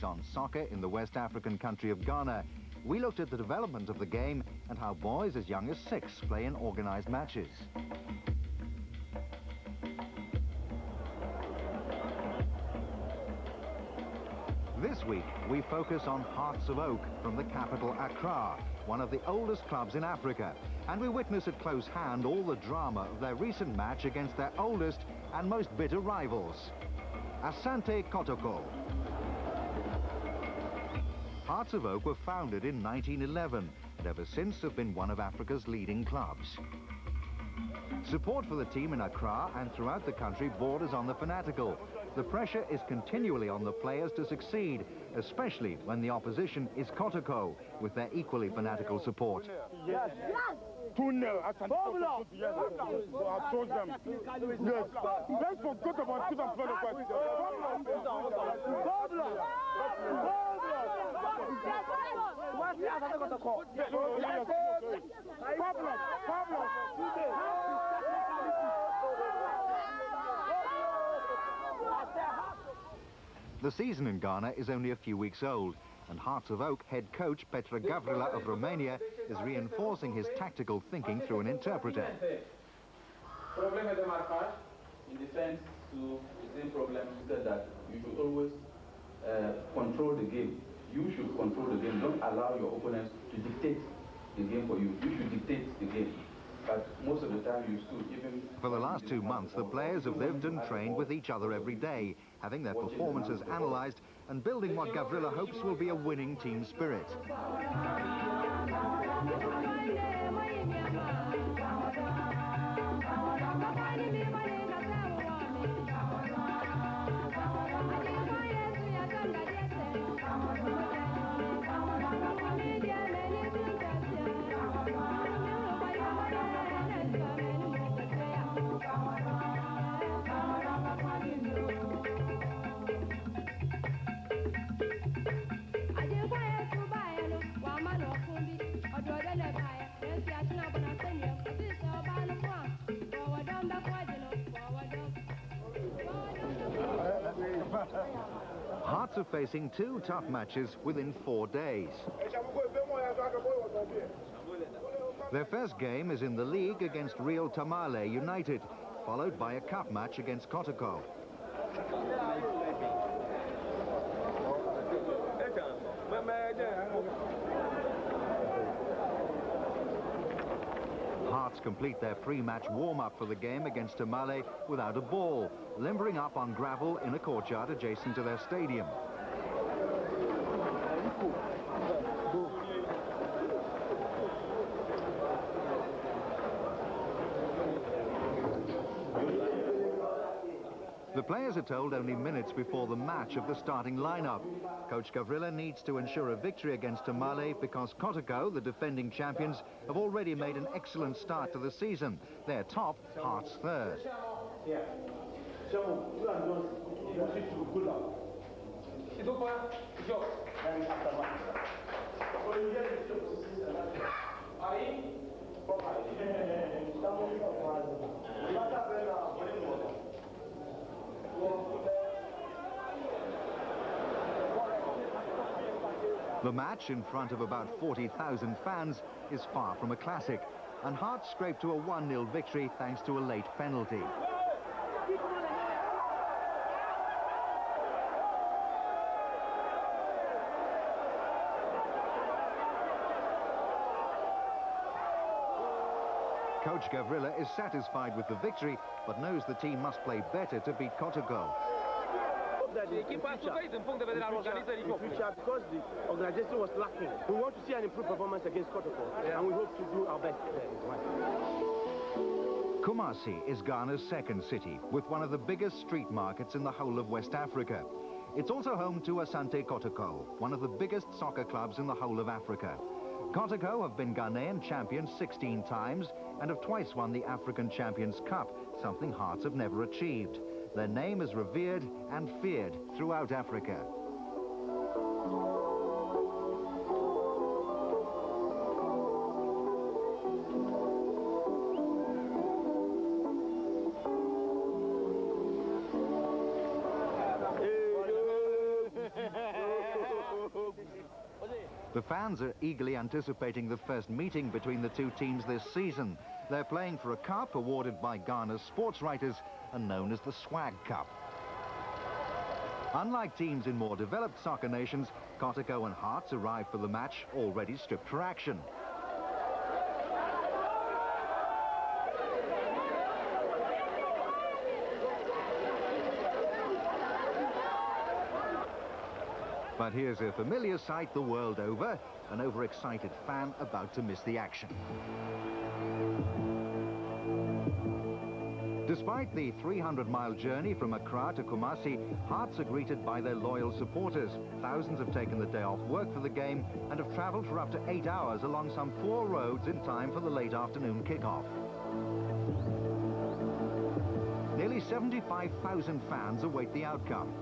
series on soccer in the West African country of Ghana. We looked at the development of the game and how boys as young as 6 play in organised matches. This week, we focus on Hearts of Oak from the capital Accra, one of the oldest clubs in Africa. And we witness at close hand all the drama of their recent match against their oldest and most bitter rivals, Asante Kotoko. Hearts of Oak were founded in 1911 and ever since have been one of Africa's leading clubs. Support for the team in Accra and throughout the country borders on the fanatical. The pressure is continually on the players to succeed, especially when the opposition is Kotoko, with their equally fanatical support. Yes. 2-0. I told them. Yes. Let's forget about it and play the question. The season in Ghana is only a few weeks old, and Hearts of Oak head coach Petre Gavrila of Romania is reinforcing his tactical thinking through an interpreter. Problem with the markage in defense to the same problem is that you should always control the game. You should control the game. Don't allow your opponents to dictate the game for you. You should dictate the game. But most of the time you stood even... For the last 2 months, the players have lived and trained with each other every day, having their performances analysed and building what Gavrila hopes will be a winning team spirit. Hearts are facing 2 tough matches within 4 days. Their first game is in the league against Real Tamale United, followed by a cup match against Kotoko. Hearts complete their pre-match warm-up for the game against Tamale without a ball, limbering up on gravel in a courtyard adjacent to their stadium. The players are told only minutes before the match of the starting lineup. Coach Gavrila needs to ensure a victory against Tamale because Kotoko, the defending champions, have already made an excellent start to the season. They're top, Hearts third. The match, in front of about 40,000 fans, is far from a classic, and Hearts scraped to a 1-0 victory thanks to a late penalty. Coach Gavrila is satisfied with the victory, but knows the team must play better to beat Kotoko. That in future, because the organization was lacking. We want to see an improved performance against Kotoko, and we hope to do our best. Kumasi is Ghana's second city, with one of the biggest street markets in the whole of West Africa. It's also home to Asante Kotoko, one of the biggest soccer clubs in the whole of Africa. Kotoko have been Ghanaian champions 16 times and have twice won the African Champions Cup, something Hearts have never achieved. Their name is revered and feared throughout Africa. The fans are eagerly anticipating the first meeting between the two teams this season. They're playing for a cup awarded by Ghana's sports writers and known as the Swag Cup. Unlike teams in more developed soccer nations, Kotoko and Hearts arrive for the match already stripped for action. But here's a familiar sight the world over, an overexcited fan about to miss the action. Despite the 300-mile journey from Accra to Kumasi, Hearts are greeted by their loyal supporters. Thousands have taken the day off work for the game and have travelled for up to 8 hours along some 4 roads in time for the late afternoon kickoff. Nearly 75,000 fans await the outcome.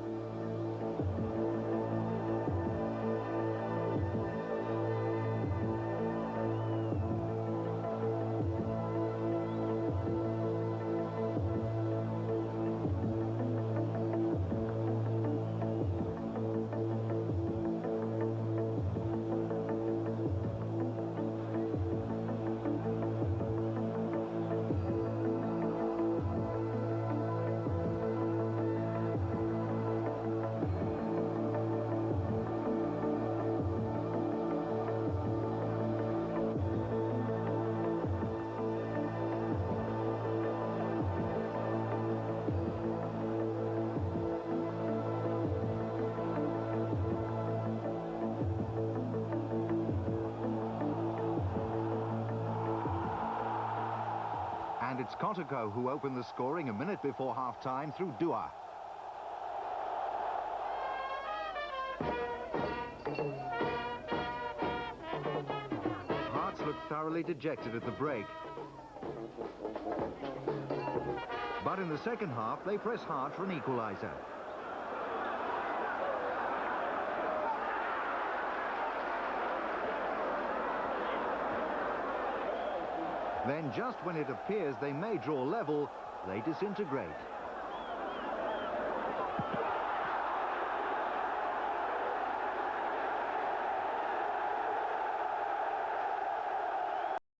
And it's Kotoko who opened the scoring a minute before half-time through Dua. Hearts looked thoroughly dejected at the break. But in the second half, they press hard for an equaliser. Then, just when it appears they may draw level, they disintegrate.